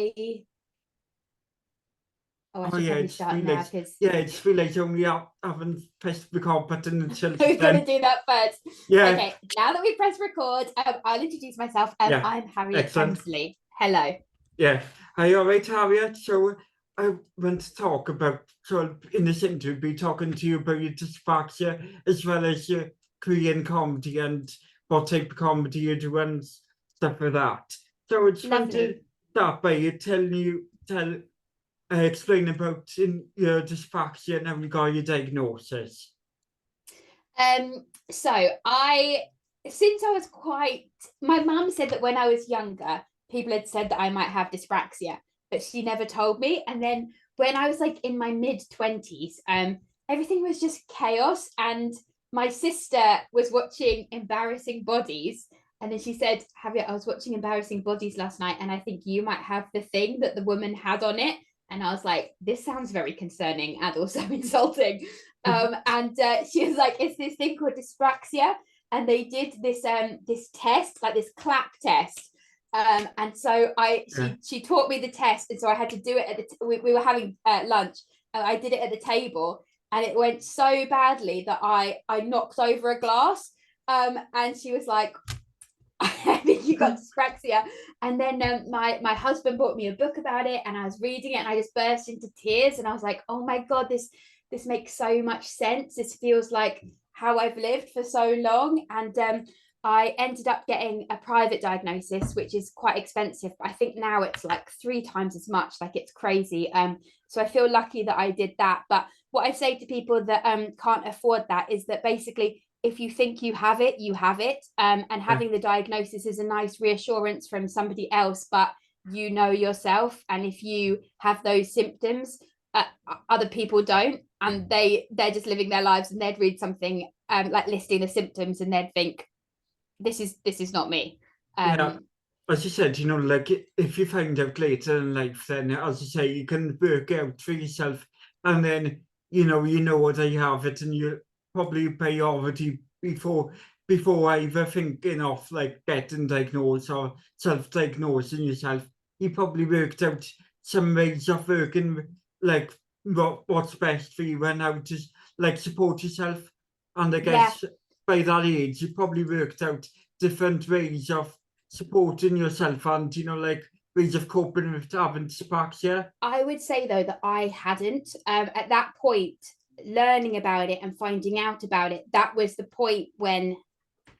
I Oh should yeah, probably it's start feel now like because it's feel like only haven't pressed record button until we're then. going to do that first. Yeah, Okay, now that we press record, I'll introduce myself. yeah, I'm Harriet excellent. Kemsley. Hello. Yeah, hi, all right, Harriet. So I want to talk about, so in this interview, be talking to you about your dyspraxia as well as your Korean comedy and what type of comedy you do and stuff like that. So I just want to Lovely. start by you explain about your dyspraxia and how you got your diagnosis. So since I was my mum said that when I was younger, people had said that I might have dyspraxia, but she never told me. And then when I was like in my mid-20s, everything was just chaos. And my sister was watching Embarrassing Bodies. And then she said, I was watching Embarrassing Bodies last night, and I think you might have the thing that the woman had on it. And I was like, this sounds very concerning and also insulting. And she was like, it's this thing called dyspraxia. And they did this test, like this clap test. And so she taught me the test, and so I had to do it at we were having lunch, and I did it at the table, and it went so badly that I knocked over a glass. And she was like, I think you got dyspraxia. And then my husband bought me a book about it, and I was reading it, and I just burst into tears, and I was like, oh my god, this makes so much sense. This feels like how I've lived for so long. And I ended up getting a private diagnosis, which is quite expensive. I think now it's like 3 times as much. Like, it's crazy. So I feel lucky that I did that. But what I say to people that can't afford that is that basically, if you think you have it, you have it. And having the diagnosis is a nice reassurance from somebody else, but you know yourself. And if you have those symptoms, other people don't, and they're just living their lives, and they'd read something like listing the symptoms, and they'd think, this is not me. Yeah, as you said, like if you find out later in life, then as you say, you can work out for yourself, and then you know that you have it, and you probably already before either thinking of like getting diagnosed or self-diagnosing yourself, you probably worked out some ways of working, like what's best for you and how to like support yourself. And I Yeah, guess by that age, you probably worked out different ways of supporting yourself and like ways of coping with having dyspraxia. I would say though that I hadn't at that point. Learning about it and finding out about it, that was the point when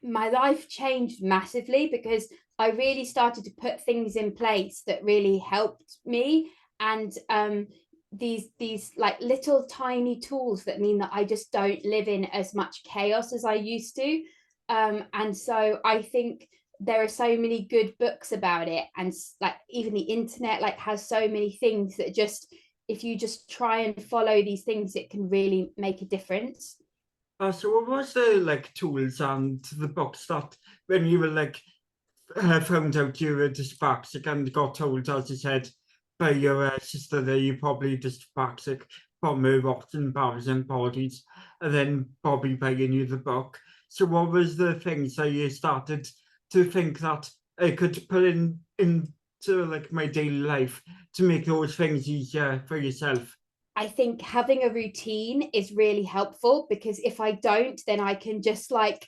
my life changed massively, because I really started to put things in place that really helped me. And these like little tiny tools that mean that I just don't live in as much chaos as I used to. And so I think there are so many good books about it, and like even the internet like has so many things that just, if you just try and follow these things, it can really make a difference. So what was the like tools and the books that when you were like found out you were dyspraxic and got told, as you said, by your sister that you probably dyspraxic from her watching Embarrassing Bodies, and then Bobby buying you the book. So what was the things that you started to think that I could put into like my daily life to make those things easier for yourself? I think having a routine is really helpful, because if I don't, then I can just like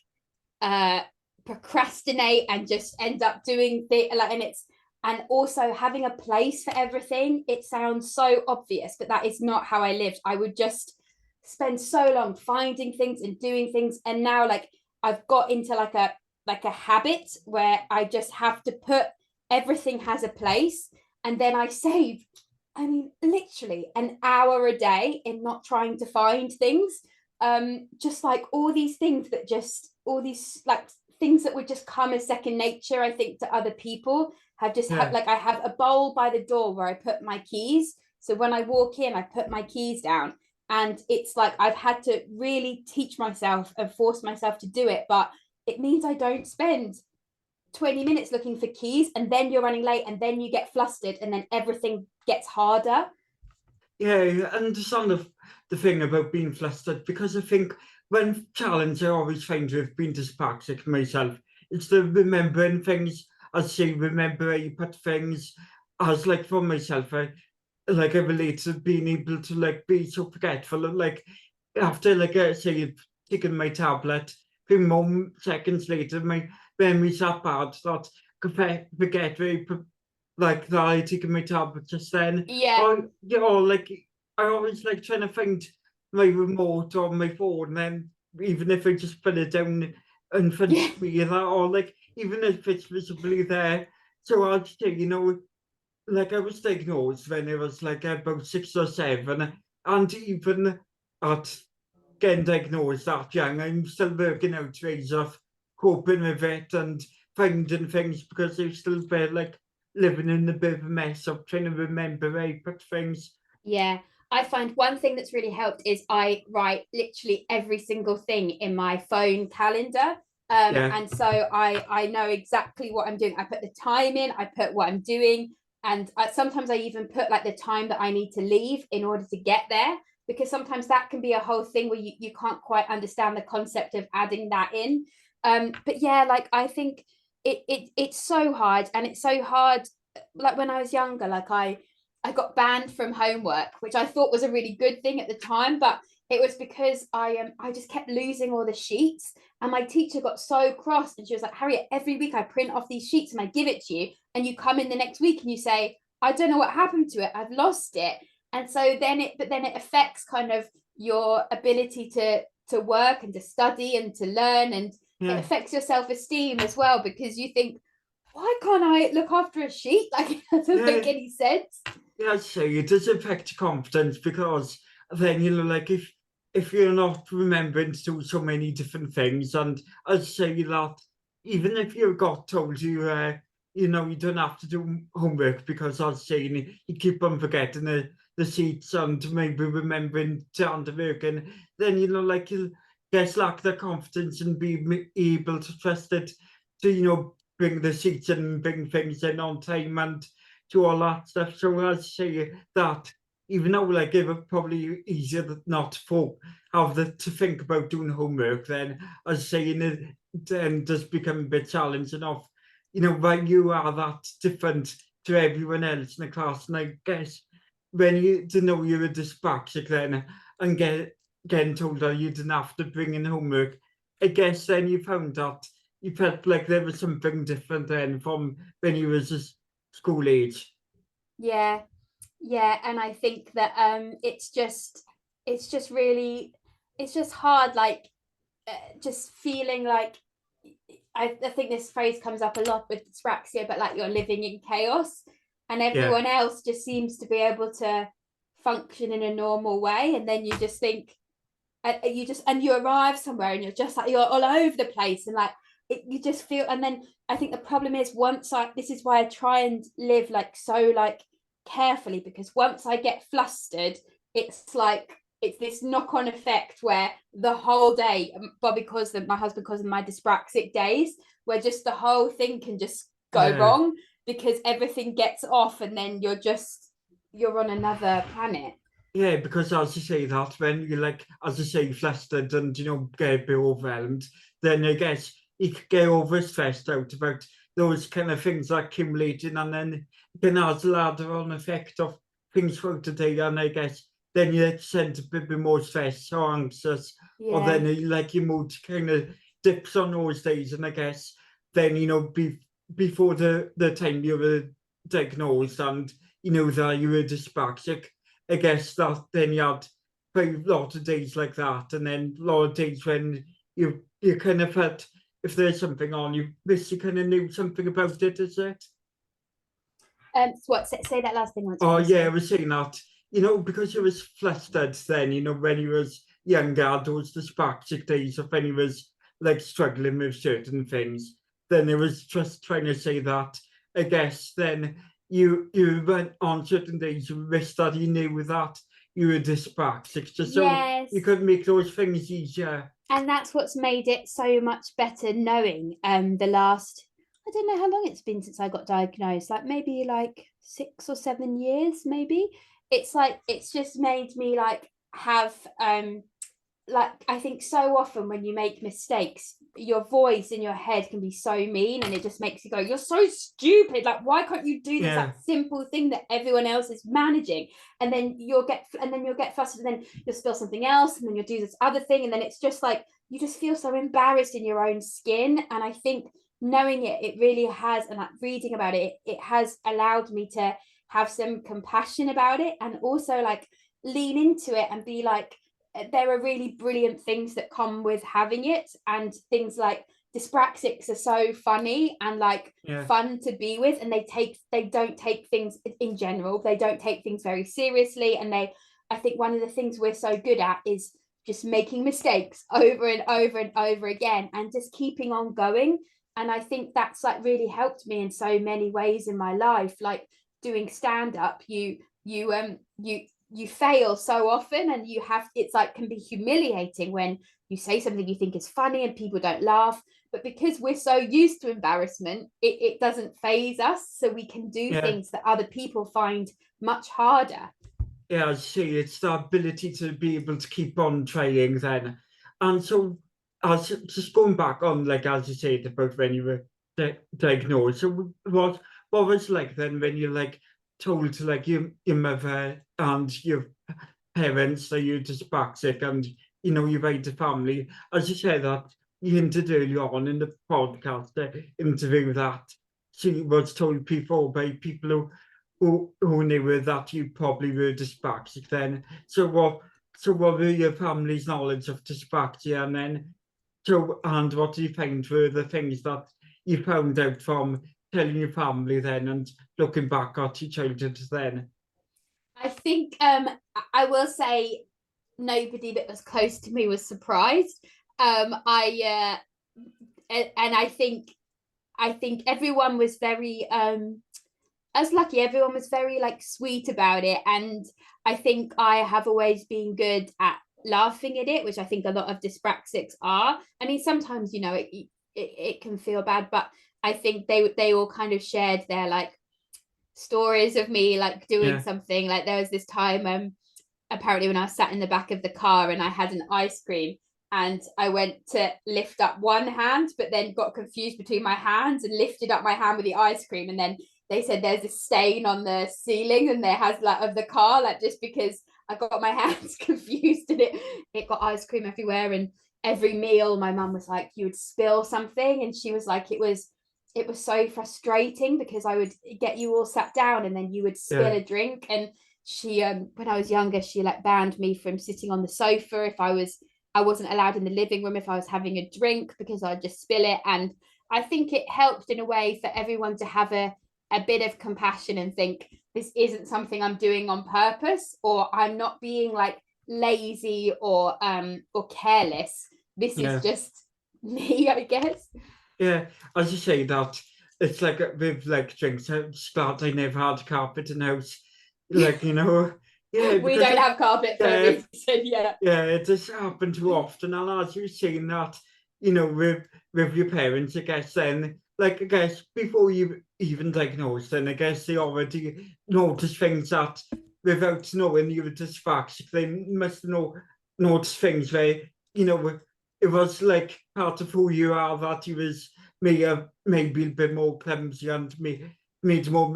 uh procrastinate and just end up doing the like, and also having a place for everything. It sounds so obvious, but that is not how I lived. I would just spend so long finding things and doing things, and now like I've got into like a habit where I just have to put everything has a place. And then I save, I mean, literally an hour a day in not trying to find things. Just like all these things that just, all these like things that would just come as second nature, I think, to other people have just Yeah. like, I have a bowl by the door where I put my keys. So when I walk in, I put my keys down. And it's like I've had to really teach myself and force myself to do it. But it means I don't spend 20 minutes looking for keys, and then you're running late, and then you get flustered, and then everything gets harder. Yeah, I understand the thing about being flustered, because I think when challenge I always find with being dyspraxic myself, it's the remembering things. I say remember how you put things, as like for myself, I relate to being able to like be so forgetful, and like after like say you've taken my tablet, a few more seconds later my memory's that bad that I forget like that I taken my tablet just then. Yeah. Or you know, like I always like trying to find my remote on my phone, and then even if I just put it down in front Yeah. of me, that, or like even if it's visibly there. So I'd say, you know, like I was diagnosed when I was like about 6 or 7, and even at getting diagnosed that young, I'm still working out ways of coping with it and finding things, because I'm still bit like living in a bit of a mess of trying to remember where I put things. Yeah. I find one thing that's really helped is I write literally every single thing in my phone calendar. Yeah, And so I know exactly what I'm doing. I put the time in, I put what I'm doing, and sometimes I even put like the time that I need to leave in order to get there, because sometimes that can be a whole thing where you can't quite understand the concept of adding that in. But yeah, like I think it's so hard, and it's so hard. Like when I was younger, like I got banned from homework, which I thought was a really good thing at the time, but it was because I just kept losing all the sheets, and my teacher got so cross, and she was like, Harriet, every week I print off these sheets and I give it to you, and you come in the next week and you say, I don't know what happened to it, I've lost it. And so then it affects kind of your ability to work and to study and to learn, and it yeah. affects your self-esteem as well, because you think, why can't I look after a sheet? Like, it doesn't Yeah, make any sense. yeah, I'd say it does affect confidence, because then, you know, like if you're not remembering to do so many different things, and I'd say that even if you got told you know, you don't have to do homework, because I was saying you keep on forgetting the seats and maybe remembering to hand the work, and then, you know, like you'll just lack the confidence and be able to trust it to, you know, bring the seats and bring things in on time and to all that stuff. So I say that even though like it would probably easier not to have to think about doing homework, then as saying it then does become a bit challenging of, you know, when you are that different to everyone else in the class. And I guess when you to know you're a dyspraxic then, and getting told that you didn't have to bring in homework, I guess then you found that you felt like there was something different then from when you was just school age. Yeah, yeah, and I think that it's just really, it's just hard, like just feeling like I think this phrase comes up a lot with dyspraxia, but like you're living in chaos, and Yeah, everyone else just seems to be able to function in a normal way, and then you just think, you just, and you arrive somewhere and you're just like, you're all over the place, and like you just feel. And then I think the problem is, once I this is why I try and live like so like carefully, because once I get flustered, it's like it's this knock-on effect where the whole day, Bobby calls them, my husband calls them my dyspraxic days, where just the whole thing can just go yeah. wrong, because everything gets off, and then you're on another planet. Yeah, because as you say that, when you like, as you say, flustered and, you know, get a bit overwhelmed, then I guess you could get overstressed out about those kind of things that accumulating, and then it can have a ladder on effect of things throughout the day, and I guess then you tend to be more stressed or anxious, or Yeah. then like your mood kind of dips on those days, and I guess then, you know, before the time you were diagnosed and you know that you were dyspraxic, I guess that then you had quite a lot of days like that, and then a lot of days when you kind of felt if there's something on, you wish you kind of knew something about it, is it? So what? Say that last thing once, Oh please. yeah, I Sorry. was saying that, you know, because you was flustered then, you know, when you was younger, those dyspraxic days of when you was like struggling with certain things, then it was just trying to say that, I guess then you went on certain days, you wish that you knew that you were dyspraxic, just so you Yes. could make those things easier. And that's what's made it so much better, knowing the last, I don't know how long it's been since I got diagnosed, like maybe like 6 or 7 years, maybe. It's like it's just made me like have like, I think so often when you make mistakes, your voice in your head can be so mean, and it just makes you go, you're so stupid, like, why can't you do this like simple thing that everyone else is managing? And then you'll get flustered, and then you'll spill something else, and then you'll do this other thing, and then it's just like you just feel so embarrassed in your own skin. And I think knowing it really has, and like reading about it has allowed me to have some compassion about it, and also like lean into it and be like, there are really brilliant things that come with having it, and things like dyspraxics are so funny and like fun to be with, and they don't take things, in general, they don't take things very seriously, and I think one of the things we're so good at is just making mistakes over and over and over again and just keeping on going. And I think that's like really helped me in so many ways in my life. Like doing stand up, you fail so often, and it's like can be humiliating when you say something you think is funny and people don't laugh, but because we're so used to embarrassment, it doesn't faze us, so we can do things that other people find much harder. I see. It's the ability to be able to keep on trying then. And so, as just going back on, like, as you said, about when you were diagnosed, so what was like then when you're like told to like your mother and your parents that you're dyspraxic, and you know you write a family, as you said that you hinted earlier on in the podcast interview that she was told before by people who knew that you probably were dyspraxic then. So what were your family's knowledge of dyspraxia, and then and what do you find were the things that you found out from telling your family then and looking back at your childhood then? I think I will say nobody that was close to me was surprised. I think everyone was very I was lucky. Everyone was very like sweet about it, and I think I have always been good at laughing at it, which I think a lot of dyspraxics are. I mean, sometimes it can feel bad, but I think they all kind of shared their like stories of me like doing something. Like there was this time apparently when I was sat in the back of the car and I had an ice cream, and I went to lift up one hand but then got confused between my hands and lifted up my hand with the ice cream, and then they said there's a stain on the ceiling and there has like of the car, like just because I got my hands confused, and it got ice cream everywhere. And every meal my mum was like, you would spill something, and she was like, it was so frustrating because I would get you all sat down and then you would spill a drink. And she when I was younger, she like banned me from sitting on the sofa if I wasn't allowed in the living room if I was having a drink because I'd just spill it. And I think it helped in a way for everyone to have a bit of compassion and think this isn't something I'm doing on purpose, or I'm not being like lazy or careless. This is just me, I guess. As you say that, it's like with like drinks, start I never had carpet in the house, like you know. We don't have carpet for a reason. It just happened too often. And as you've seen that, you know, with your parents, I guess then, like I guess before you even diagnosed, then I guess they already noticed things that without knowing you were dyspraxic, they must know notice things where, you know, it was like part of who you are, that you was maybe a bit more clumsy and made more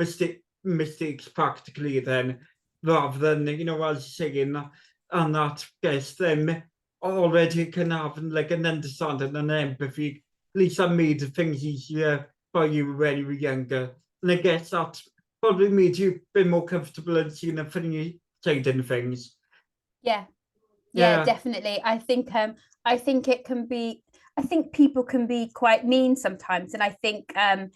mistakes practically then, rather than, you know, as saying that, and that guess them already can have like an understanding and empathy. At least that made things easier for you when you were younger. And I guess that probably made you a bit more comfortable in seeing a funny side in things. Yeah, definitely. I think it can be, I think people can be quite mean sometimes, and I think and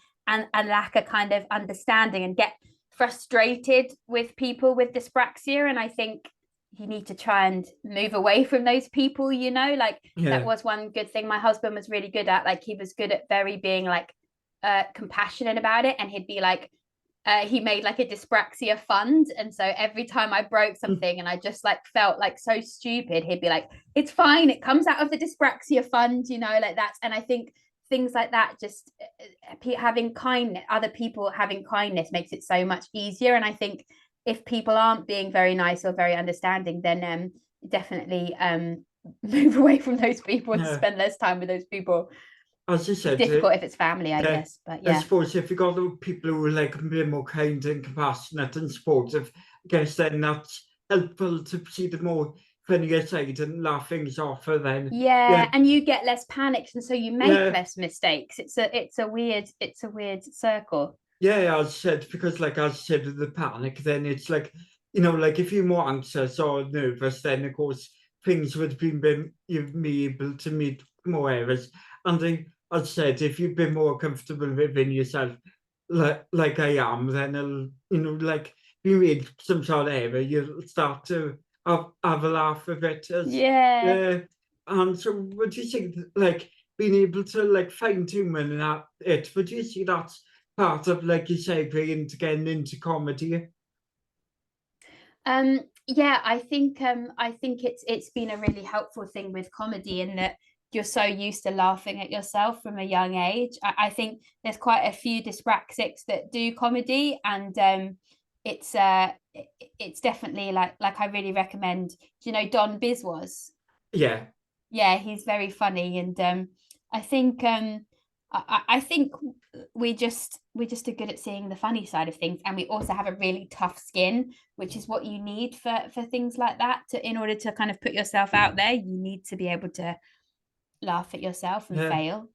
lack a kind of understanding and get frustrated with people with dyspraxia. And I think you need to try and move away from those people, you know, like that was one good thing my husband was really good at. Like he was good at very being like compassionate about it, and he'd be like, he made like a dyspraxia fund, and so every time I broke something and I just like felt like so stupid, he'd be like, it's fine, it comes out of the dyspraxia fund, you know, like that. And I think things like that, just having kindness, other people having kindness makes it so much easier. And I think if people aren't being very nice or very understanding, then definitely move away from those people and Yeah. spend less time with those people. As you It's said, difficult if it's family, I guess, but I yeah. suppose if you got people who are like a bit more kind and compassionate and supportive, I guess then that's helpful to see the more funnier side and laugh things off. And then Yeah, and you get less panicked, and so you make yeah, less mistakes. It's a weird circle. yeah, as I said, because like as I said with the panic, then it's like, you know, like if you're more anxious or nervous, then of course things would have been you'd be able to meet more errors. And then, as I said, if you've been more comfortable within yourself, like I am, then I'll, you know, like if you made some sort of error, you'll start to have a laugh with it. Yeah. Yeah. And so would you think like being able to like fine tune it, would you see that's part of, like you say, into getting into comedy? Yeah, I think it's been a really helpful thing with comedy in that you're so used to laughing at yourself from a young age. I think there's quite a few dyspraxics that do comedy, and it's it's definitely like I really recommend. Do you know Don Biswas? Yeah, Yeah, he's very funny, and I think I think we just are good at seeing the funny side of things, and we also have a really tough skin, which is what you need for things like that. In order to kind of put yourself out there, you need to be able to laugh at yourself and yeah. fail.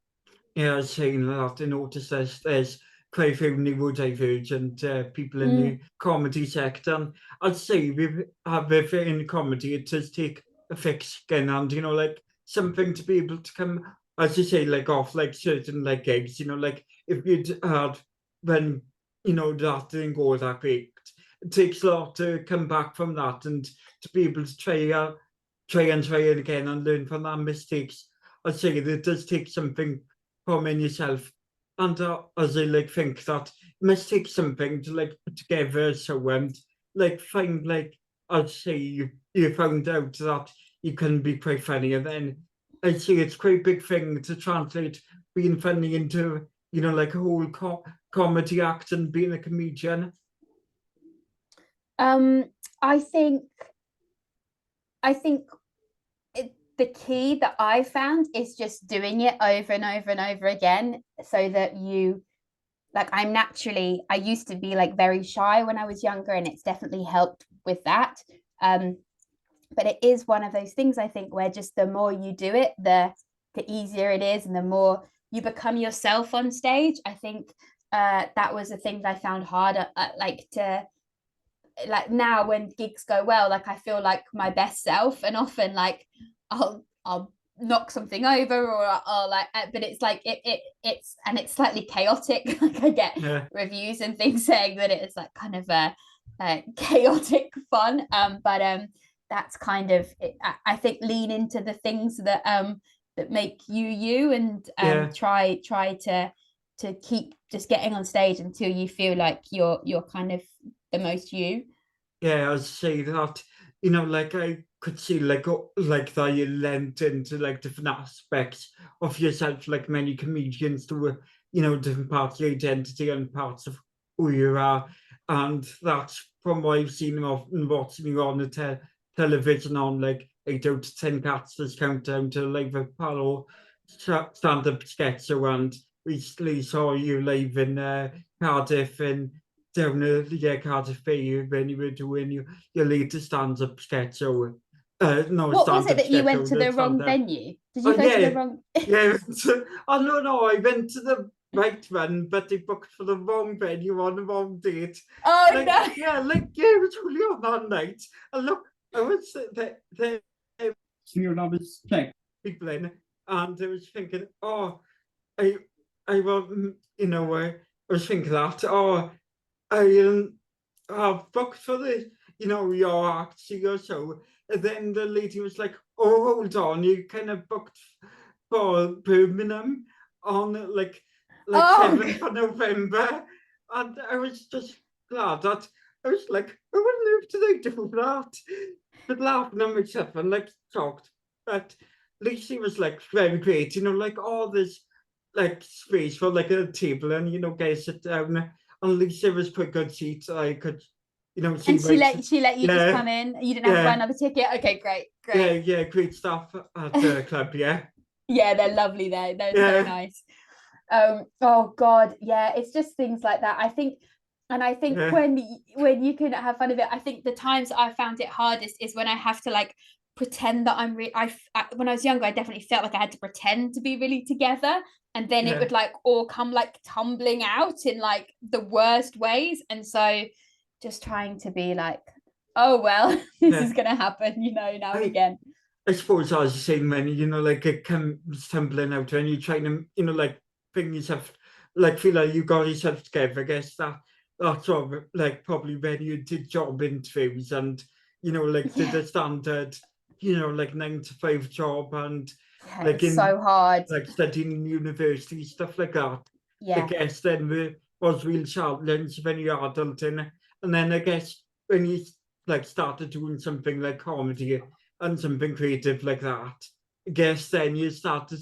Yeah, I was saying that I noticed there's quite a few neurodivergent people in Mm. the comedy sector. And I'd say we have if in comedy, it does take a thick skin and, you know, like something to be able to come, as you say, like off like certain like gigs, you know, like if you'd had when, you know, that didn't go that great, it takes a lot to come back from that and to be able to try it again and learn from that mistakes. I'd say that it does take something from in yourself. And as I like think that it must take something to like put together so like find like I'd say you found out that you can be quite funny and then I'd say it's quite a big thing to translate being funny into, you know, like a whole comedy act and being a comedian. Um, I think I think the key that I found is just doing it over and over and over again, so that you like I used to be like very shy when I was younger, and it's definitely helped with that. Um, but it is one of those things, I think, where just the more you do it, the easier it is, and the more you become yourself on stage. I think that was the things I found harder, like to like now when gigs go well, like I feel like my best self, and often like I'll knock something over, or I'll like, but it's like it's and it's slightly chaotic. Like I get Yeah, reviews and things saying that it is like kind of a chaotic fun. But that's kind of it. I think lean into the things that make you you, and yeah. try to keep just getting on stage until you feel like you're kind of the most you. Yeah, I was saying that, you know, like I could see like that you lent into like different aspects of yourself, like many comedians do, you know, different parts of your identity and parts of who you are. And that's from what I've seen often watching you on the television on like 8 out of 10 cats this countdown to like the Palo stand-up sketch show and recently saw you live in Cardiff and down at the Cardiff Bay when you were doing your latest stand-up sketch show. No, What was it stand-up that you sketch went show, to the the wrong stand-up. venue? Did Oh you go to the yeah, wrong? yeah. Oh no, I went to the right one, but they booked for the wrong venue on the wrong date. Oh Like no. yeah, like yeah, it was really on that night. And look, I was there, you know, I was checking people in, and I was thinking, oh, I, I was, you know, I was thinking that, oh, I've booked for the, you know, your act, or so. And then the lady was like, oh, hold on, you kind of booked for Birmingham on like Oh 7th of November. And I was just glad that I was like, I wouldn't have to do that. But laughing at myself and like shocked. But Lucy was like very great, you know, like all this like space for like a table and you know, guys sit down. And Lisa was quite good seats. I could, you know, And she let you just yeah, come in. You didn't have to buy another ticket. Okay, great. yeah, great stuff at the club, yeah. Yeah, they're lovely there. They're so Yeah, nice. Oh God, yeah, it's just things like that. I think yeah, when you can have fun of it, I think the times I found it hardest is when I have to like pretend that when I was younger, I definitely felt like I had to pretend to be really together, and then it yeah, would like all come like tumbling out in like the worst ways. And so just trying to be like, oh well, this yeah. is gonna happen, now and I again. I suppose as you say, when you know, like it comes tumbling out when you're trying to, you know, like bring yourself, like feel like you got yourself together. I guess that's sort of like probably when you did job interviews and you know, like did Yeah, the standard, you know, like 9 to 5 job and yeah, like it's in so hard. like studying in university stuff like that. I Yeah, guess then was real challenge when you're adulting, and then I guess when you like started doing something like comedy and something creative like that, I guess then you started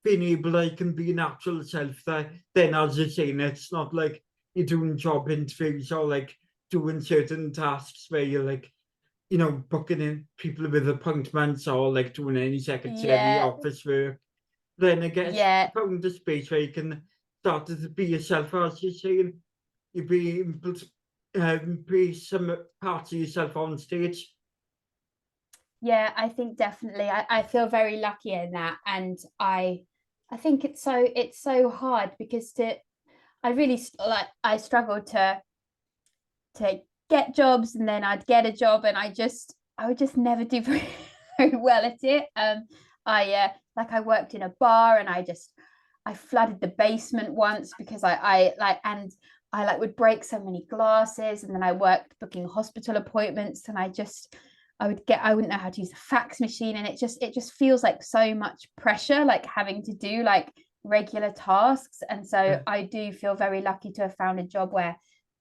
being able like and be natural self. That then, as you're saying, it's not like you're doing job interviews or like doing certain tasks where you're like, you know, booking in people with appointments or like doing any secretary yeah, office work. Then I guess yeah. you found the space where you can start to be yourself, as you're saying, you be able to be some parts of yourself on stage. Yeah, I think definitely. I feel very lucky in that, and I think it's so hard because I really like I struggled to get jobs, and then I'd get a job, and I would just never do very well at it. I worked in a bar, and I flooded the basement once because I like would break so many glasses, and then I worked booking hospital appointments, and I wouldn't know how to use a fax machine, and it just feels like so much pressure, like having to do like regular tasks. And so Yeah, I do feel very lucky to have found a job where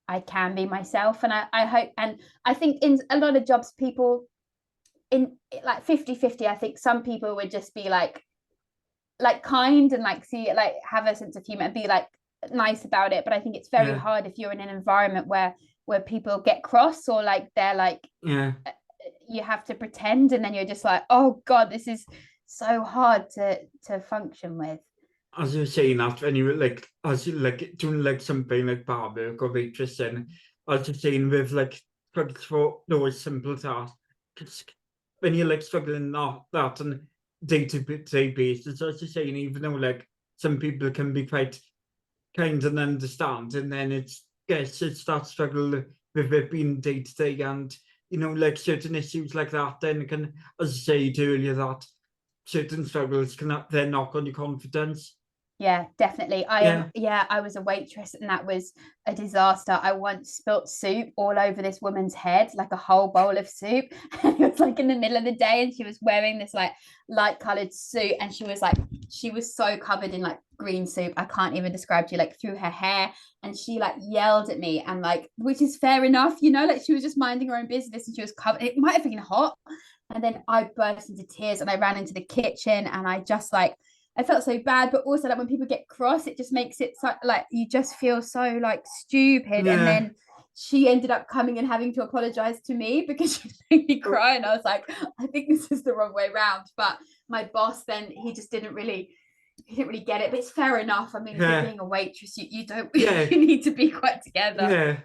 I can be myself. And I hope, and I think in a lot of jobs, people in like 50-50, I think some people would just be like kind and like see it, like have a sense of humor and be like nice about it. But I think it's very yeah, hard if you're in an environment where people get cross, or like they're like yeah. you have to pretend, and then you're just like, oh God, this is so hard to function with. As you were saying that, when you were like, as you like doing like something like bar work or waitressing, as you're saying with like struggles for those simple tasks, when you're like struggling that on day-to-day basis, as you're saying, even though like some people can be quite kind and understand, and then it's guess it's that struggle with it being day to day, and you know, like certain issues like that, then it can, as I said earlier, that certain struggles can then knock on your confidence. Yeah, definitely. Yeah, I was a waitress, and that was a disaster. I once spilt soup all over this woman's head, like a whole bowl of soup. And it was like in the middle of the day, and she was wearing this like light colored suit, and she was so covered in like green soup. I can't even describe to you, like through her hair. And she like yelled at me, and like, which is fair enough, like she was just minding her own business, and she was covered. It might have been hot. And then I burst into tears, and I ran into the kitchen, and I felt so bad. But also like when people get cross, it just makes it so like you just feel so like stupid. And yeah. then she ended up coming and having to apologize to me because she made me Oh, cry, and I was like, I think this is the wrong way around. But my boss then, he didn't really get it. But it's fair enough. I mean, if you're yeah, being a waitress, you don't yeah, you need to be quite together. yeah.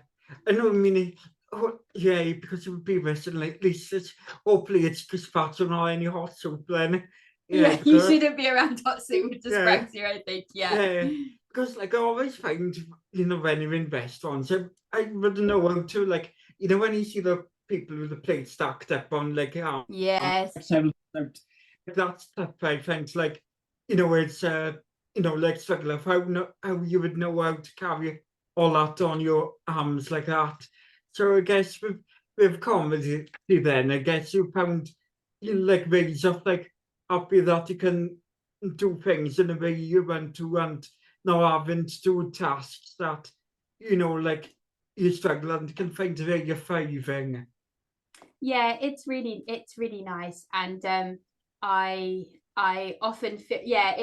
I know. I mean, oh, yeah, because it would be wrestling like at least it's hopefully it's just fat or any hot soup then. Yeah, Yeah, you because shouldn't be around hot soup with yeah, dyspraxia, I think. Yeah. yeah, because like I always find, you know, when you're in restaurants, I wouldn't know how to like, you know, when you see the people with the plate stacked up on like Yes. several out, that stuff I find like, you know, it's you know, like struggle of how you would know how to carry all that on your arms like that. So I guess with comedy then I guess you found you like ways of like happy that you can do things in the way you want to and not having to do tasks that, you know, like you struggle and can find a way you're thriving. Yeah, it's really nice. And I often feel, yeah,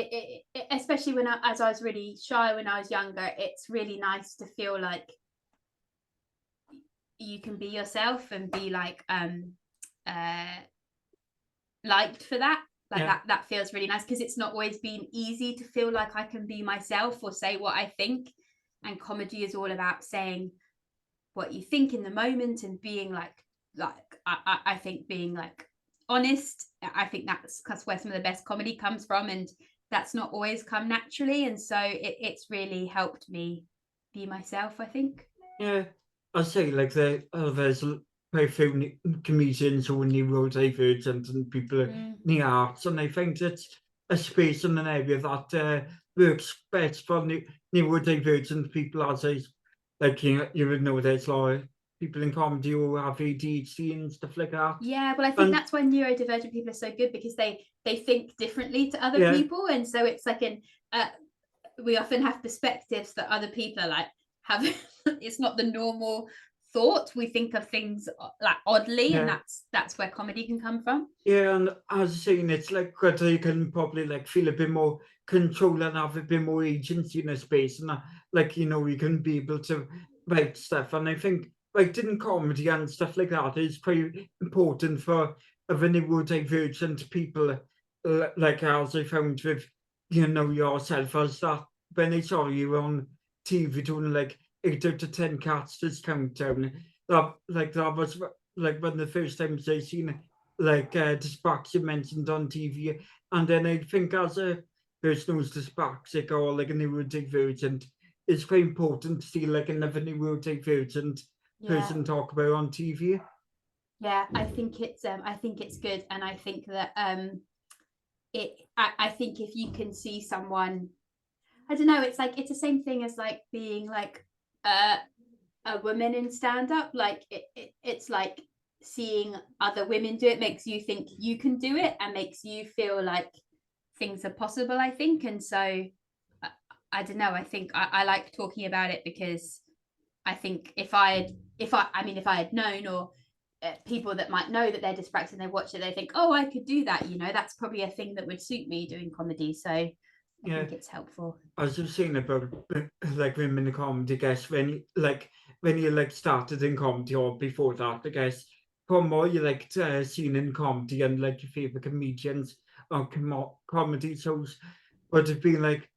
especially as I was really shy when I was younger, it's really nice to feel like you can be yourself and be like liked for that. Like that feels really nice, because it's not always been easy to feel like I can be myself or say what I think. And comedy is all about saying what you think in the moment and being like I think being like honest. I think that's where some of the best comedy comes from, and that's not always come naturally. And so it's really helped me be myself, I think. Yeah, I say like there's very few comedians who are neurodivergent and people in the arts, and I think it's a space in an area that works best for neurodivergent people, as I like you would know there's a lot of people in comedy who have ADHD and stuff like that. Yeah, well, I think that's why neurodivergent people are so good, because they think differently to other people, and so it's like we often have perspectives that other people are like have. It's not the normal thought. We think of things like oddly, and that's where comedy can come from. Yeah, and as I saying, it's like that you can probably like feel a bit more control and have a bit more agency in a space, and like you can be able to write stuff. And I think writing comedy and stuff like that is quite important for the neurodivergent people, like as I found with yourself, as that when I saw you on TV doing like 8 out of 10 cats this countdown, that was like one of the first times I seen like dyspraxia mentioned on TV, and then I think as a person who's dyspraxic or like a neurodivergent, it's quite important to see like another neurodivergent person talk about on TV. Yeah, I think it's good, and I think that I think if you can see someone, I don't know, it's like it's the same thing as like being like a woman in stand-up. Like it's like seeing other women do it makes you think you can do it and makes you feel like things are possible, I think. And so I don't know, I think I like talking about it, because I think if I had known, or people that might know that they're dyspraxic and they watch it, they think, oh, I could do that, that's probably a thing that would suit me, doing comedy. So I think it's helpful. I was just saying about like women in comedy, I guess when you like started in comedy or before that, I guess from what you like seen in comedy and like your favorite comedians or comedy shows would have been like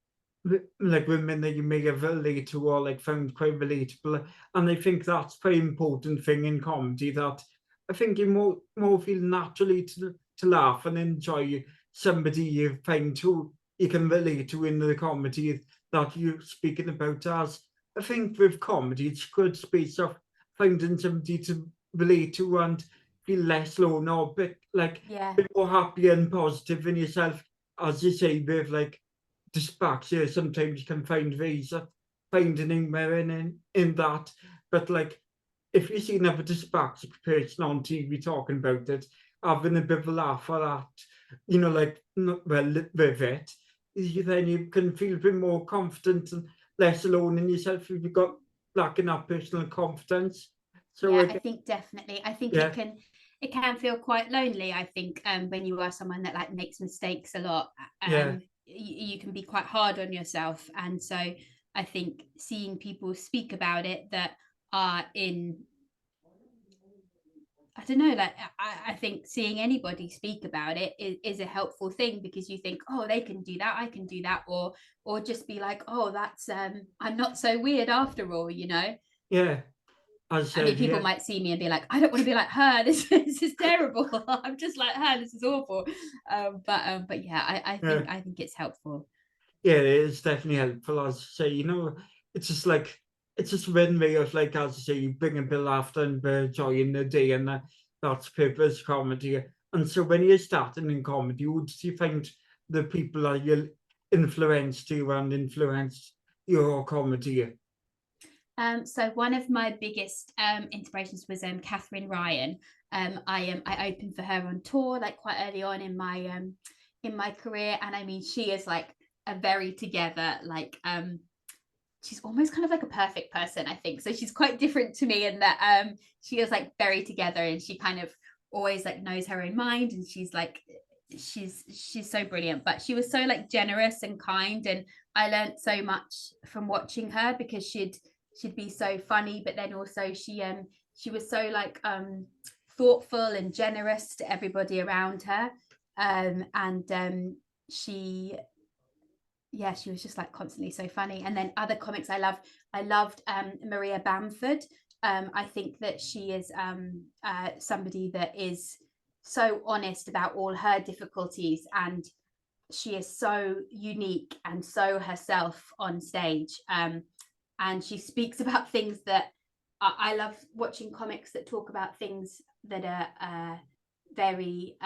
women that you may have related to or like found quite relatable. And I think that's a very important thing in comedy, that I think you more feel naturally to laugh and enjoy somebody you find who you can relate to in the comedy that you're speaking about. As I think with comedy, it's a good space of finding somebody to relate to and feel less alone, or a bit like a bit more happy and positive in yourself. As you say, with like dyspraxia, sometimes you can find ways of finding humor in that. But like if you see another dyspraxic person on TV talking about it, having a bit of a laugh at that, like with it, then you can feel a bit more confident and less alone in yourself if you've got lacking that personal confidence. So I think definitely. I think it can feel quite lonely, I think, when you are someone that like makes mistakes a lot. You can be quite hard on yourself. And so I think seeing people speak about it that are in, I don't know, like I think seeing anybody speak about it is a helpful thing, because you think, oh, they can do that, I can do that, or just be like, oh, that's I'm not so weird after all. Yeah. I mean, people might see me and be like, I don't want to be like her. This is terrible. I'm just like her. This is awful. But yeah, I think it's helpful. Yeah, it's definitely helpful. As I say, it's just one way of like, as I say, you bring a bit of laughter and joy in the day, and that's purpose comedy. And so when you're starting in comedy, what do you find the people that you influenced you and influenced your comedy? So one of my biggest inspirations was Catherine Ryan. I opened for her on tour like quite early on in my career, and I mean, she is like a very together, like she's almost kind of like a perfect person, I think. So she's quite different to me in that she is like very together, and she kind of always like knows her own mind, and she's so brilliant. But she was so like generous and kind, and I learned so much from watching her, because she'd be so funny, but then also she she was so like thoughtful and generous to everybody around her. She was just like constantly so funny. And then other comics I loved Maria Bamford. I think that she is somebody that is so honest about all her difficulties, and she is so unique and so herself on stage. And she speaks about things that I love watching comics that talk about things that are very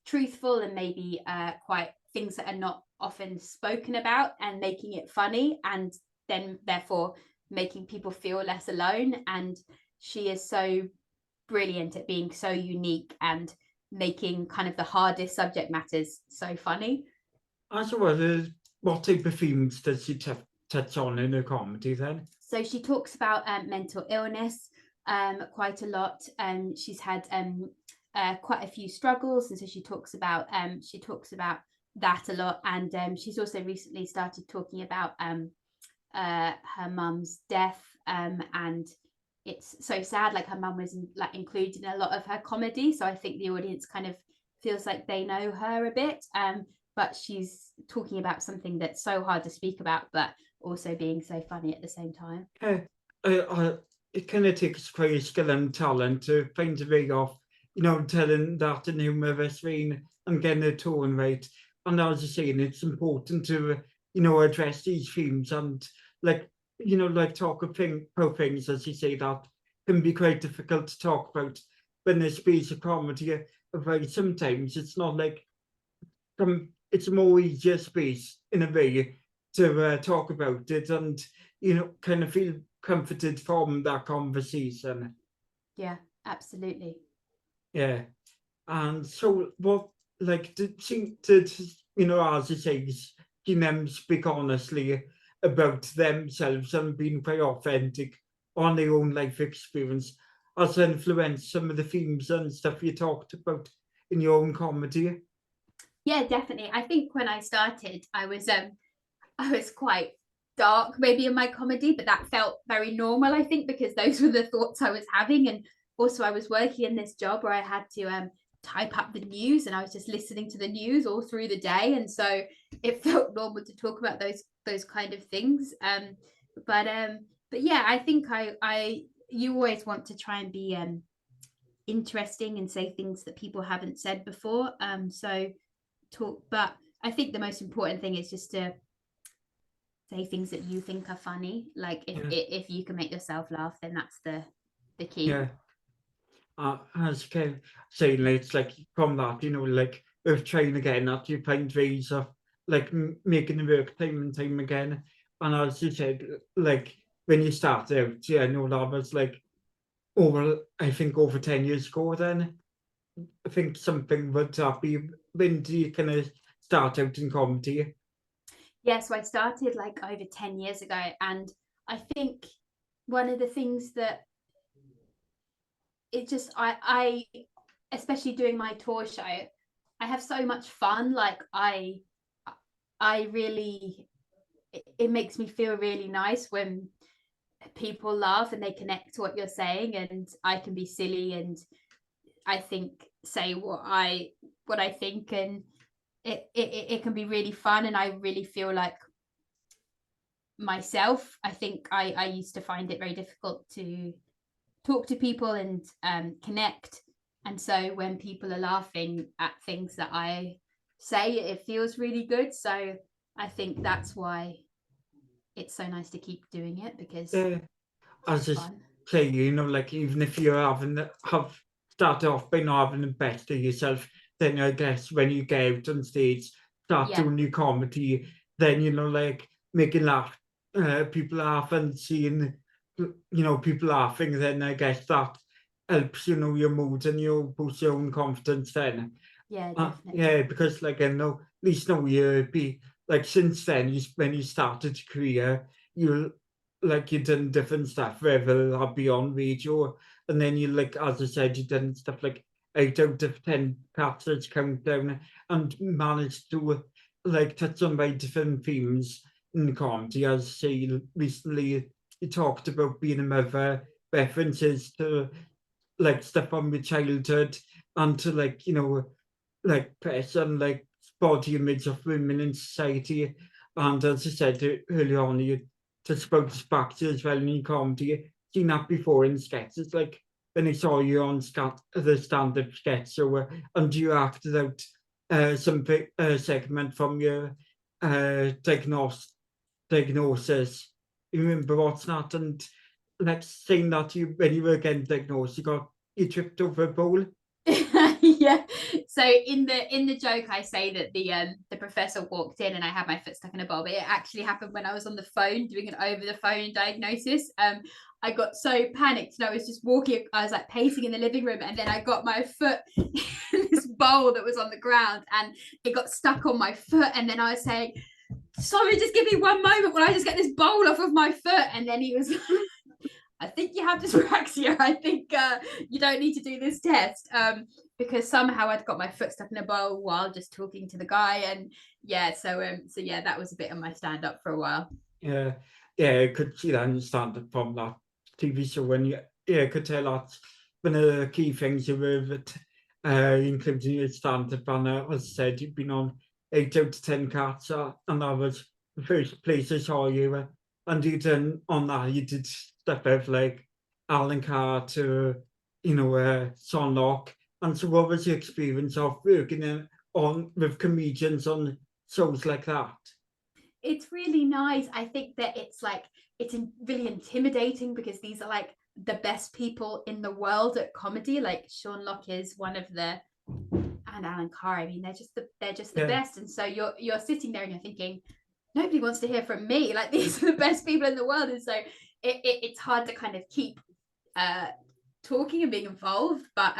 truthful and maybe quite things that are not often spoken about, and making it funny, and then therefore making people feel less alone. And she is so brilliant at being so unique and making kind of the hardest subject matters so funny. As well as what type of themes does she touch on in her comedy then? So she talks about mental illness quite a lot. She's had quite a few struggles, and so she talks about that a lot. And she's also recently started talking about her mum's death, and it's so sad. Like, her mum was like included in a lot of her comedy, so I think the audience kind of feels like they know her a bit, but she's talking about something that's so hard to speak about, but also being so funny at the same time. It kind of takes quite a skill and talent to find a way of, telling that in humorous vein and getting the tone right. And as you're saying, it's important to, address these themes and like talk about things, as you say, that can be quite difficult to talk about when there's space of comedy. About sometimes it's not like it's a more easier space in a way to talk about it and kind of feel comforted from that conversation. Yeah, absolutely. Yeah. And so what, like, did as you say, she them speak honestly about themselves and being quite authentic on their own life experience, has influenced some of the themes and stuff you talked about in your own comedy? Yeah, definitely. I think when I started, I was quite dark maybe in my comedy, but that felt very normal, I think, because those were the thoughts I was having. And also I was working in this job where I had to type up the news, and I was just listening to the news all through the day, and so it felt normal to talk about those kind of things. But yeah, I think you always want to try and be interesting and say things that people haven't said before. But I think the most important thing is just to say things that you think are funny. Like, if you can make yourself laugh, then that's the key. Yeah. As Kev saying, it's like from that, like with trying again, that you find ways of like making it work time and time again. And as you said, like when you start out, that was like I think over 10 years ago then. I think something would be, when do you kind of start out in comedy? Yeah, so I started like over 10 years ago, and I think one of the things that it just I especially doing my tour show, I have so much fun. Like, I really, it makes me feel really nice when people laugh and they connect to what you're saying, and I can be silly and I think say what I think, and it can be really fun, and I really feel like myself. I think I used to find it very difficult to talk to people and connect, and so when people are laughing at things that I say, it feels really good. So I think that's why it's so nice to keep doing it, because as I say, like even if you have started off by not having the best of yourself, then I guess when you get out on stage, start doing your comedy, then like making people laugh and seeing people laughing, then I guess that helps your mood and your boost your own confidence then. Yeah, definitely. Yeah, because like I know, at least now you'll be like, since then, when you started your career, you've done different stuff, whether that be on radio, and then you, like as I said, you've done stuff like 8 out of 10 Captures Countdown, and managed to like touch on by different themes in comedy. As say recently you talked about being a mother references to like stuff from your childhood and to like, you know, like person, like body image of women in society. And as I said earlier on, you just about dyspraxia as well in your comedy. Seen that before in sketches, like when I saw you on the stand-up sketch. So, and you acted out something, segment from your diagnosis. You remember what's that? And like saying that you, when you were getting diagnosed, you tripped over a bowl. Yeah. So in the joke, I say that the professor walked in and I had my foot stuck in a bowl, but it actually happened when I was on the phone doing an over the phone diagnosis. I got so panicked and I was just walking, I was like pacing in the living room, and then I got my foot in this bowl that was on the ground and it got stuck on my foot. And then I was saying, sorry, just give me one moment while I just get this bowl off of my foot. And then he was I think you have dyspraxia. I think you don't need to do this test, because somehow I'd got my foot stuck in a bowl while just talking to the guy. And yeah, so yeah, that was a bit of my stand up for a while. Yeah, yeah, I could see that and stand up from that TV show when you, yeah, I could tell that's one of the key things you were with, including your stand up. And as I said, you've been on 8 out of 10 cats, and that was the first place I saw you. And you done on that, you did stuff out like Alan Carr to, you know, Son Locke. And so, what was your experience of working on with comedians on shows like that? It's really nice. I think that it's like it's really intimidating because these are like the best people in the world at comedy. Like Sean Locke is one of the, and Alan Carr. I mean, they're just the best. And so you're sitting there and you're thinking, nobody wants to hear from me. Like these are the best people in the world. And so it's hard to kind of keep talking and being involved. But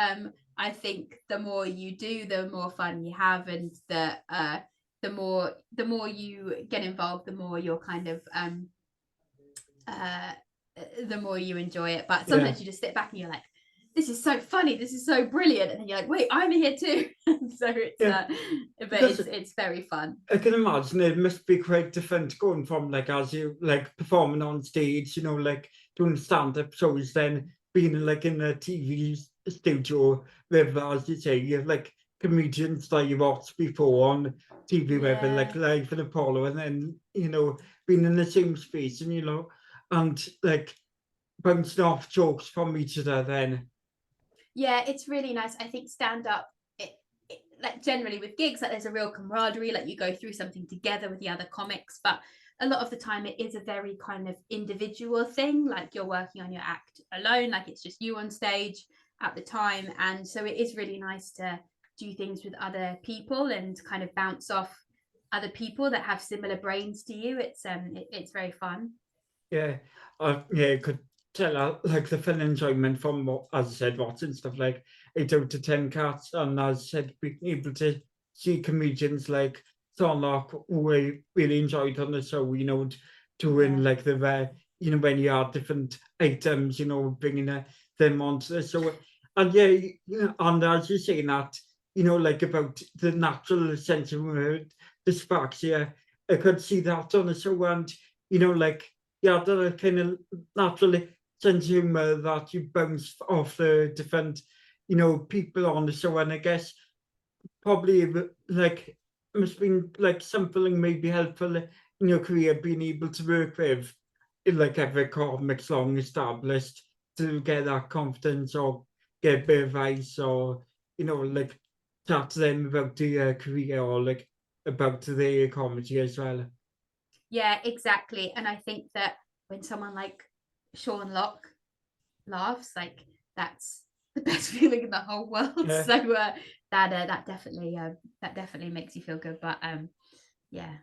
I think the more you do, the more fun you have, and the more you get involved, the more you're kind of the more you enjoy it. But sometimes you just sit back and you're like, this is so funny, this is so brilliant, and then you're like, wait, I'm here too. So it's but it's very fun. I can imagine it must be quite different going from like as you like performing on stage, you know, like doing stand-up shows, then being like in a TV studio with, as you say, you have like comedians that you watched before on TV, whether like Live in Apollo, and then, you know, being in the same space and, you know, and like bouncing off jokes from each other then. Yeah, it's really nice. I think stand up, like generally with gigs, like there's a real camaraderie, like you go through something together with the other comics, but a lot of the time it is a very kind of individual thing, like you're working on your act alone, like it's just you on stage at the time. And so it is really nice to do things with other people and kind of bounce off other people that have similar brains to you. It's very fun. Yeah, I could tell like the fun enjoyment from what, as I said, watching stuff like 8 out of 10 cats, and as I said, being able to see comedians like Son Locke, who I really enjoyed on the show, you know, doing like the you know, when you add different items, you know, bringing them onto the show. And yeah, you know, and as you're saying that, you know, like about the natural sense of dyspraxia, I could see that on the show. And, you know, like, yeah, the kind of naturally sense of humor that you bounce off the different, you know, people on the show. And I guess probably like must have been like something maybe helpful in your career, being able to work with like every comics long established to get that confidence or get a bit of advice, or, you know, like chat to them about their career or like about their comedy as well. Yeah, exactly. And I think that when someone like Sean Locke laughs, like that's the best feeling in the whole world. Yeah. So that definitely makes you feel good. But yeah.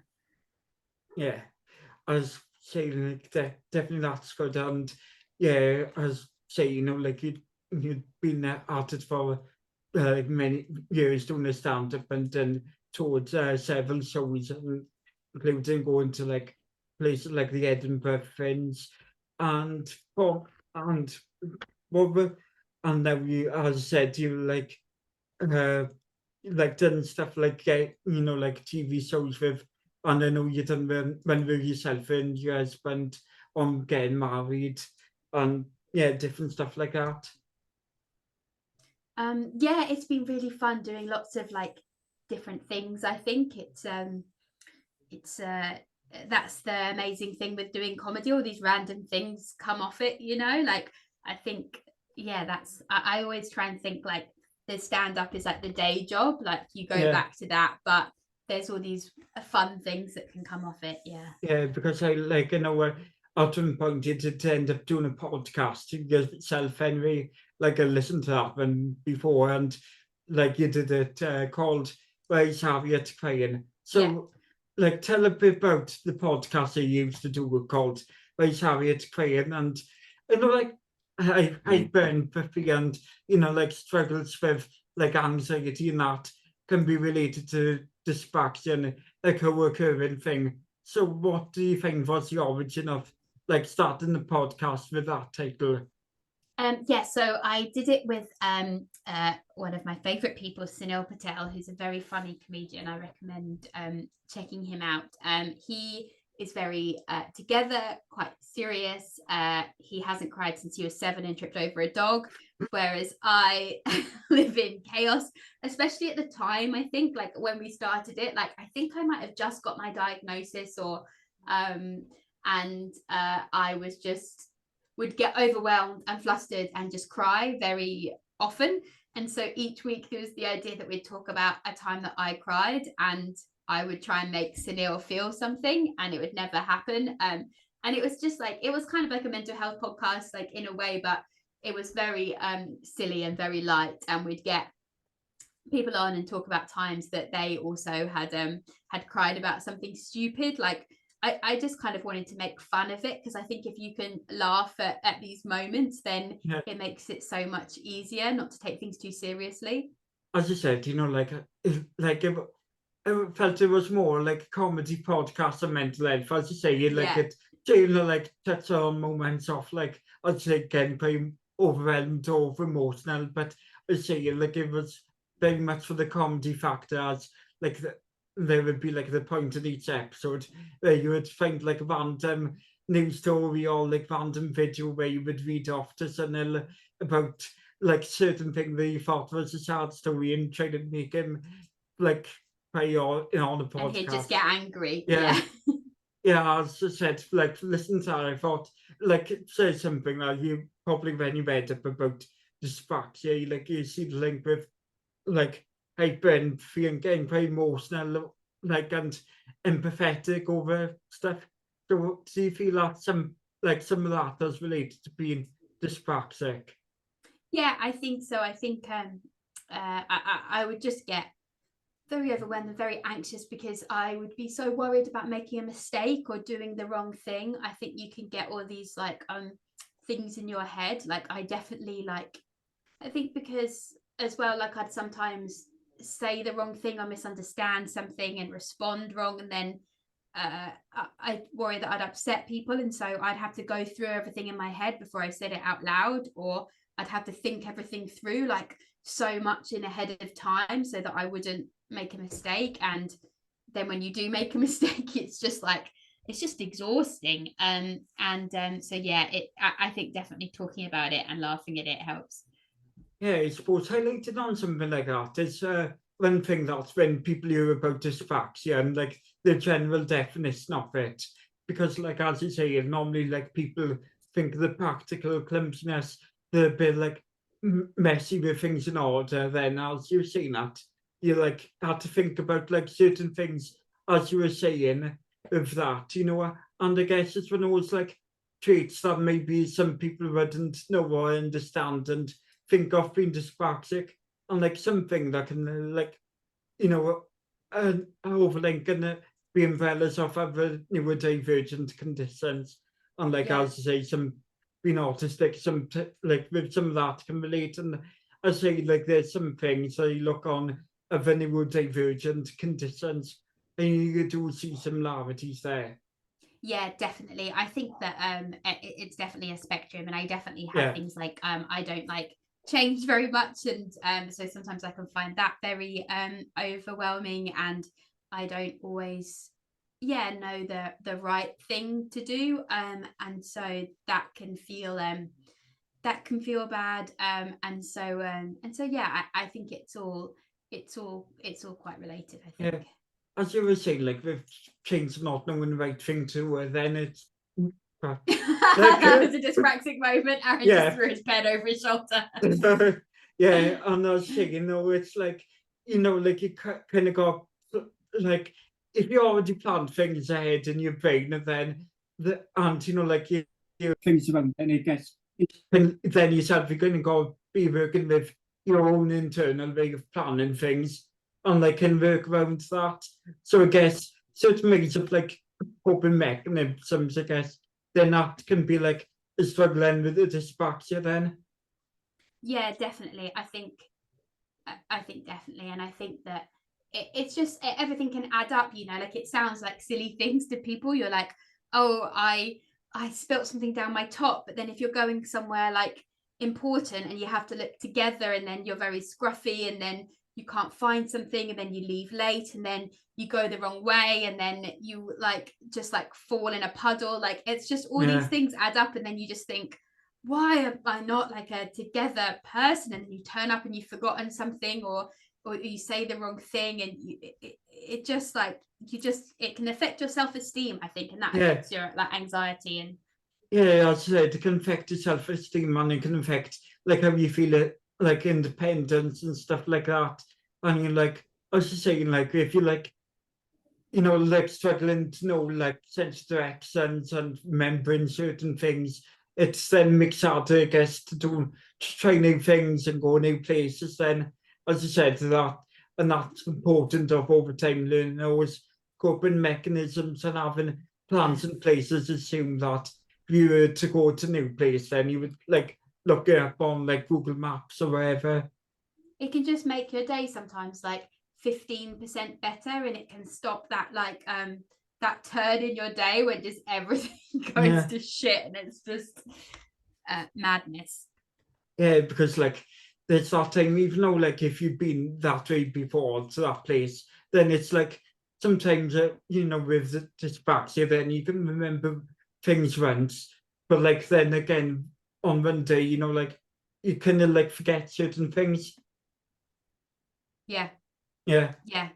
As saying like definitely that's good. And yeah, as say, you know, like you'd been at it for like many years doing the stand up, and then towards several shows, including going to like places like the Edinburgh Fringe, and and what were, and now you, as I said, you like done stuff like you know, like TV shows with, and I know you done when with yourself and your husband on getting married, and yeah, different stuff like that. Yeah, it's been really fun doing lots of like different things. I think it's that's the amazing thing with doing comedy. All these random things come off it, you know. Like I think, yeah, that's I always try and think like the stand up is like the day job, like you go Yeah, back to that, but there's all these fun things that can come off it. Yeah. yeah, because I like, at one point you did end up doing a podcast yourself anyway. Like I listened to that one before, and like you did it called "Why Is Harriet Crying?" Yeah. So, like, tell a bit about the podcast you used to do called "Why Is Harriet Crying?" And like I've been Fifi, and like struggles with like anxiety and that can be related to dyspraxia, and like a recurring thing. So what do you think was the origin of like starting the podcast with that title? Yeah, so I did it with one of my favorite people, Sunil Patel, who's a very funny comedian. I recommend checking him out. He is very together, quite serious. He hasn't cried since he was 7 and tripped over a dog, whereas I live in chaos, especially at the time. I think like when we started it, like I think I might have just got my diagnosis, or and I was just would get overwhelmed and flustered and just cry very often. And so each week there was the idea that we'd talk about a time that I cried, and I would try and make Sunil feel something, and it would never happen. And it was just like, it was kind of like a mental health podcast, like in a way, but it was very silly and very light. And we'd get people on and talk about times that they also had cried about something stupid. Like I just kind of wanted to make fun of it, because I think if you can laugh at these moments, then Yeah, it makes it so much easier not to take things too seriously. as I said, like if I felt it was more like a comedy podcast and mental health. As you say, you like Yeah. it, like touch on moments of like, I'd say getting pretty overwhelmed or over emotional, but I say like it was very much for the comedy factor, as like there would be like the point in each episode where you would find like a random news story or like random video where you would read off to someone about like certain thing that you thought was a sad story and try to make him like play on the And he'd just podcast. get angry. Yeah, Yeah. yeah. As I said, like listen to that, I thought like say something like you probably when you read up about dyspraxia, like you see the link with like I've been feeling getting very emotional, like and empathetic over stuff. So do you feel that some of that is related to being dyspraxic? Yeah, I think so. I think I would just get very overwhelmed and very anxious, because I would be so worried about making a mistake or doing the wrong thing. I think you can get all these like things in your head. Like I definitely like, I think because as well, like I'd sometimes say the wrong thing or misunderstand something and respond wrong, and then I worry that I'd upset people, and so I'd have to go through everything in my head before I said it out loud, or I'd have to think everything through like so much in ahead of time so that I wouldn't make a mistake. And then when you do make a mistake, it's just like it's just exhausting. And so yeah, I think definitely talking about it and laughing at it helps. Yeah, I suppose highlighting on something like that is one thing that's when people hear about dyspraxia and like the general definition of it. Because like as you say, normally like people think of the practical clumsiness, the bit like messy with things in order, then as you've seen that, you like had to think about like certain things as you were saying of that, and I guess it's one of those like traits that maybe some people wouldn't know or understand and think of being dyspraxic, and like something that can like you know overlink and be umbrellas of other neurodivergent conditions, and like Yeah. as I say, some being autistic, like with some of that can relate. And I say like there's some things that you look on other neurodivergent conditions and you do see similarities there. Yeah, definitely. I think that it's definitely a spectrum, and I definitely have Yeah, things like I don't like change very much, and so sometimes I can find that very overwhelming, and I don't always know the right thing to do, and so that can feel that can feel bad. And so yeah, I think it's all quite related, I think. Yeah. As you were saying, like with change not knowing the right thing to, then it's like, That was a dyspraxic moment. Aaron just threw his pen over his shoulder. yeah, and I was saying, it's like, like you kind of got, like, if you already planned things ahead in your brain, and then like you things around, and it gets, then yourself, you're going to go be working with your own internal way of planning things, and like can work around that. So I guess certain ways of like coping mechanisms, I guess, then that can be like struggling with the dyspraxia then. Yeah, definitely. I think definitely, and I think that it's just everything can add up. Like it sounds like silly things to people. You're like, oh, I spilt something down my top, but then if you're going somewhere like important and you have to look together, and then you're very scruffy, and then you can't find something, and then you leave late, and then you go the wrong way, and then you like just like fall in a puddle. Like it's just all these things add up, and then you just think, why am I not like a together person? And then you turn up and you've forgotten something, or you say the wrong thing, and it just like it can affect your self-esteem, I think, and that affects your like anxiety. And yeah, as I said, it can affect your self-esteem, and it can affect like how you feel it, like independence and stuff like that. And you're like, I was just saying, like if you like, like struggling to know like sense directions and remembering certain things, it's then makes harder, I guess, to try new things and go new places. Then, as I said, and that's important of over time learning those coping mechanisms and having plans in places. Assume that if you were to go to a new place, then you would like look it up on like Google Maps or wherever. It can just make your day sometimes like 15% better, and it can stop that like that turn in your day when just everything goes to shit, and it's just madness. Yeah, because like there's that time, even though like if you've been that way before to that place, then it's like sometimes with the dyspraxia, then you can remember things once, but like then again on one day, like you kind of like forget certain things. Yeah. Yeah. Yeah.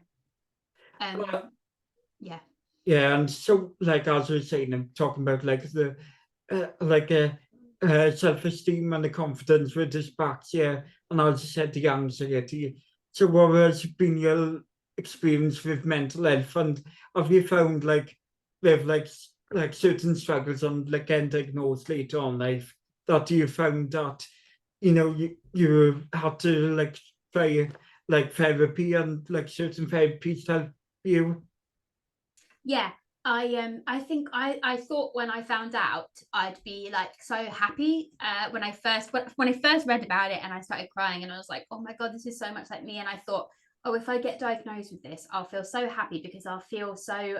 Yeah. Yeah, and so like as I was saying, I'm talking about like the self-esteem and the confidence with dyspraxia, and as I said, the anxiety. So what has been your experience with mental health, and have you found like with like certain struggles and like getting diagnosed later on life, that you found that you had to like try like therapy and like certain therapies to help you? Yeah, I think I thought when I found out I'd be like so happy when I first read about it, and I started crying, and I was like, oh my god, this is so much like me. And I thought, oh, if I get diagnosed with this, I'll feel so happy, because I'll feel so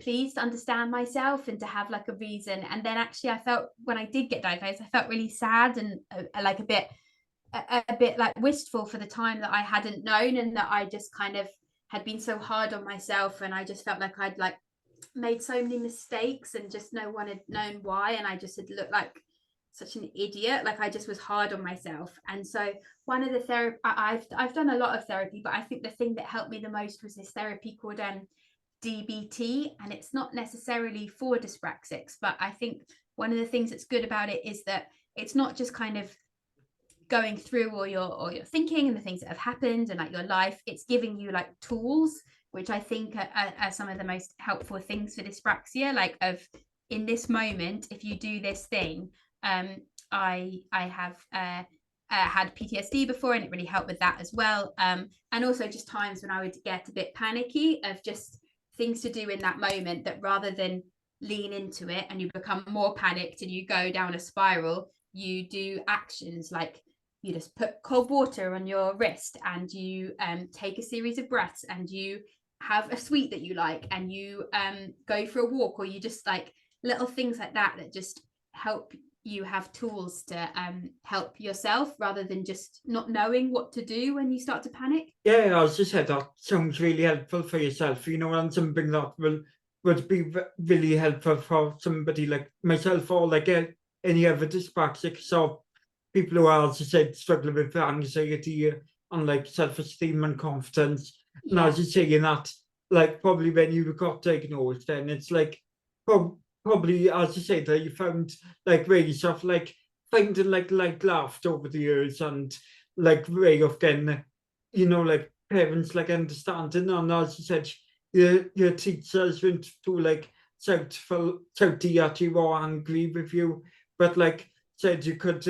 pleased to understand myself and to have like a reason. And then actually I felt, when I did get diagnosed, I felt really sad and like a bit like wistful for the time that I hadn't known, and that I just kind of had been so hard on myself, and I just felt like I'd like made so many mistakes, and just no one had known why, and I just had looked like such an idiot. Like I just was hard on myself. And so one of the therapy, I've done a lot of therapy, but I think the thing that helped me the most was this therapy called DBT, and it's not necessarily for dyspraxics, but I think one of the things that's good about it is that it's not just kind of going through all your thinking and the things that have happened and like your life. It's giving you like tools, which I think are some of the most helpful things for dyspraxia. Like, of in this moment, if you do this thing, I have had PTSD before, and it really helped with that as well. And also just times when I would get a bit panicky, of just things to do in that moment, that rather than lean into it and you become more panicked and you go down a spiral, you do actions like you just put cold water on your wrist, and you take a series of breaths, and you have a sweet that you like, and you go for a walk, or you just like little things like that just help you have tools to help yourself, rather than just not knowing what to do when you start to panic. Yeah, I was just said that sounds really helpful for yourself, and something that would be really helpful for somebody like myself, or like any other dyspraxics or people who are, as you said, struggling with anxiety and like self-esteem and confidence. And as you're saying that, like probably when you got diagnosed, then it's like probably, as you said, that you found like really stuff like finding like laughter over the years and like way of getting, you know, like parents like understanding. And as you said, your teachers went to like shouty at you or angry with you, but like said you could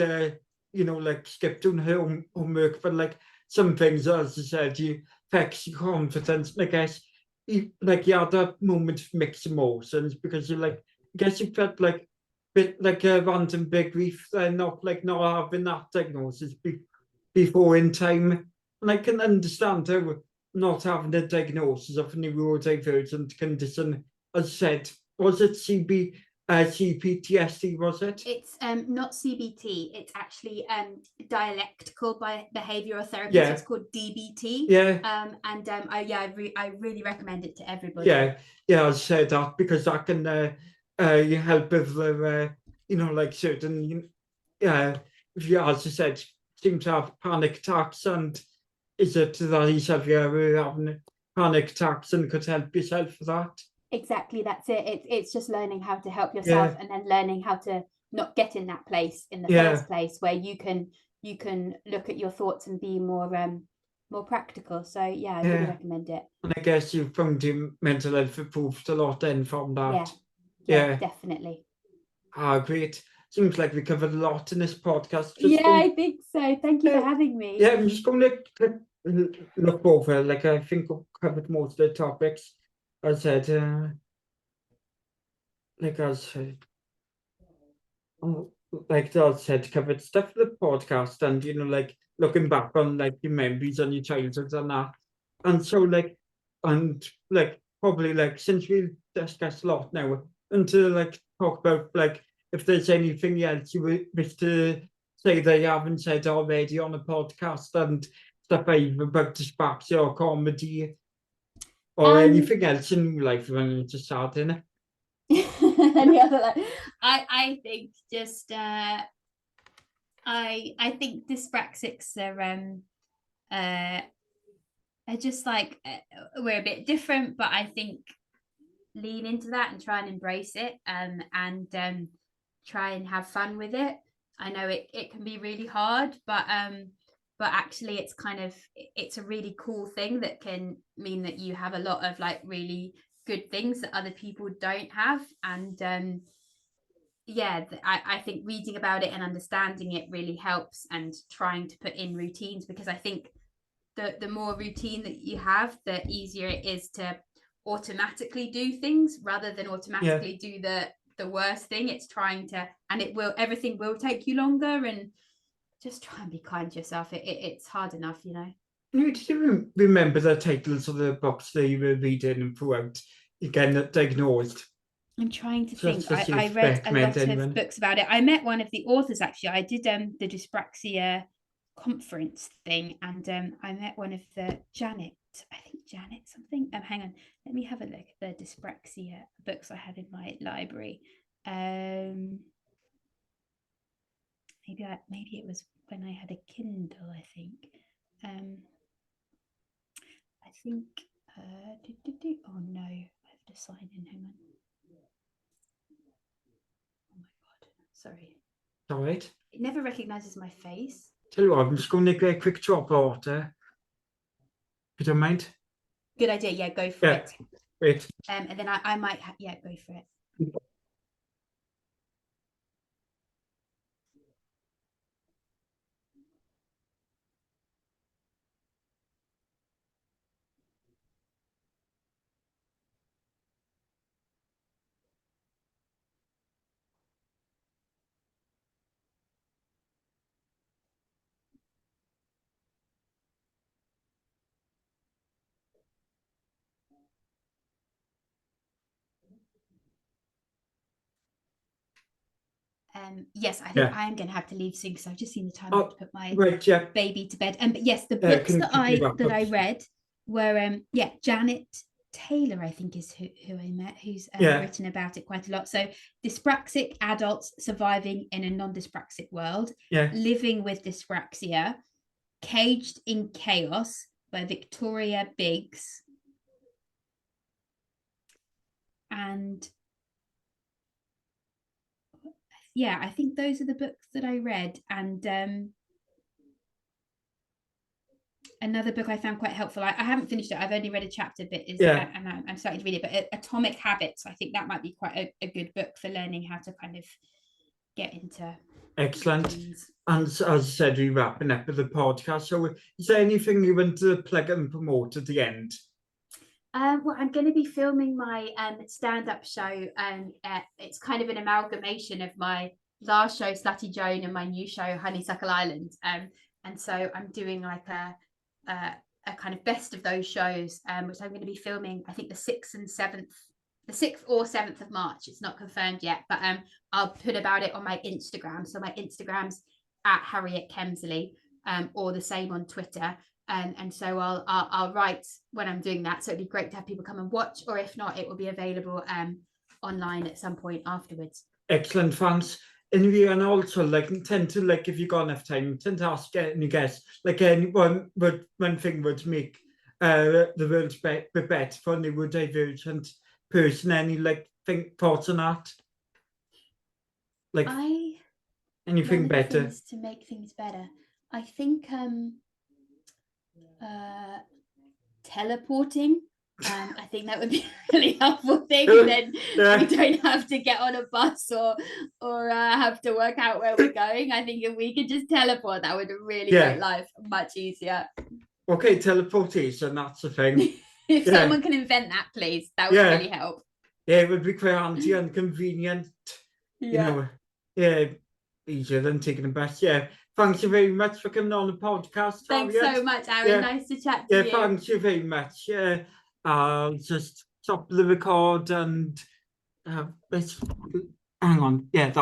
you know, like skip doing homework, but like some things, as you said, you affects your confidence. And I guess you had that moment of mixed emotions because you like, I guess you felt like bit like a random big grief, not having that diagnosis before in time. And I can understand how not having a diagnosis of a neurodivergent condition, as said, was it CPTSD, was it? It's not CBT, it's actually dialectical behavioral therapy. So it's called DBT. I really recommend it to everybody. I said that because that can you help with the you know, like certain if you, as you said, seem to have panic attacks, and is it that yourself you're having panic attacks and could help yourself with that? Exactly, that's it. It's just learning how to help yourself and then learning how to not get in that place in the first place, where you can look at your thoughts and be more practical. So I really recommend it. And I guess you found your mental health improved a lot then from that. Yeah, definitely. Great. Seems like we covered a lot in this podcast. I think so. Thank you for having me. I'm just going to look over, like I think we've covered most of the topics. I said, covered stuff for the podcast, and you know, like looking back on like your memories on your childhood and that, and so probably like since we discussed a lot now, and to like talk about like if there's anything else you wish to say that you haven't said already on a podcast, and stuff either about dyspraxia or comedy or anything else in life you want to start in it. Any other I think just I think dyspraxics are just like we're a bit different, but I think lean into that and try and embrace it and try and have fun with it. I know it can be really hard, but actually it's a really cool thing that can mean that you have a lot of like really good things that other people don't have. And I think reading about it and understanding it really helps, and trying to put in routines, because I think the more routine that you have, the easier it is to automatically do things rather than automatically do the worst thing. It's trying to, and everything will take you longer, and just try and be kind to yourself. It's hard enough, you know. Did you remember the titles of the books that you were reading throughout, again, diagnosed? I'm trying to think. I read a lot of books about it. I met one of the authors, actually. I did the dyspraxia conference thing, and I met one of the Janet something. Hang on, let me have a look at the dyspraxia books I had in my library. Maybe it was when I had a Kindle, I think. Oh no, I have to sign in. Hang on. Oh my god, sorry. All right. It never recognizes my face. Tell you what, I'm just going to get a quick drop of water. If you don't mind. Good idea. Yeah, go for it. Great. And then I might go for it. Yes, I think I am going to have to leave soon because I've just seen the time to put my baby to bed. But yes, the books that I read were Janet Taylor, I think, is who I met, who's Yeah. written about it quite a lot. So dyspraxic adults surviving in a non-dyspraxic world, Yeah. living with dyspraxia, Caged in Chaos by Victoria Biggs. And yeah, I think those are the books that I read. And another book I found quite helpful, I haven't finished it, I've only read a chapter bit, and I'm starting to read it, but Atomic Habits, I think that might be quite a good book for learning how to kind of get into. Excellent. Routines. And as I said, we're wrapping up with the podcast. So is there anything you want to plug and promote at the end? Well, I'm going to be filming my stand-up show, and it's kind of an amalgamation of my last show, Slutty Joan, and my new show, Honeysuckle Island. And so I'm doing like a kind of best of those shows, which I'm going to be filming, I think the 6th or 7th of March. It's not confirmed yet, but I'll put about it on my Instagram. So my Instagram's at Harriet Kemsley, or the same on Twitter. And so I'll write when I'm doing that. So it'd be great to have people come and watch, or if not, it will be available online at some point afterwards. Excellent, thanks. And also, tend to, if you've got enough time, tend to ask any guests, one thing would make the world a bit better for a neurodivergent person. Any, thoughts on that? Anything better? To make things better, I think teleporting. I think that would be a really helpful thing. Then we don't have to get on a bus or have to work out where we're going. I think if we could just teleport, that would really make life much easier. Okay, teleportation, that's the thing. If someone can invent that, please, that would really help. Yeah, it would be quite handy and convenient. You know, easier than taking a bus. Yeah. Thanks you very much for coming on the podcast. Thanks Harriet. so much, Aaron. Nice to chat to you. Thanks you very much. I'll just stop the record and hang on. Yeah, that's